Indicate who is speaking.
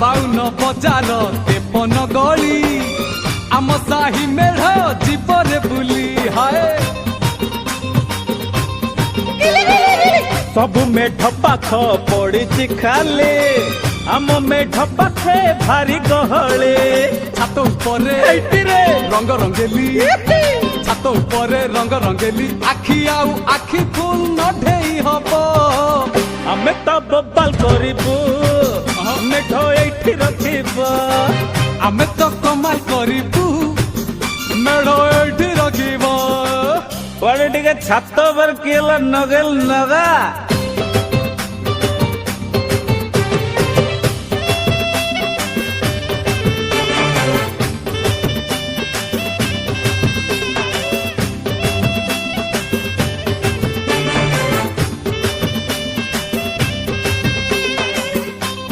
Speaker 1: बाउन बजार तेपन गली आम साही मेढ़ जीवरे बुली हाय
Speaker 2: सब मेढ पाख पड़ी खाले आम मेढ पाखे भारी गहले
Speaker 1: छात उपरे रंग रंगेली छात उपरे रंग रंगेली आखि आउ आखि फुल नढेई हबो
Speaker 2: आमे तो बबाल करिबू मेढ एठी रखिबो
Speaker 1: आमे तो कमाल करिबू मेढ़ एठी रखिबो
Speaker 2: बड़े टिके छात पर केला नगल नगा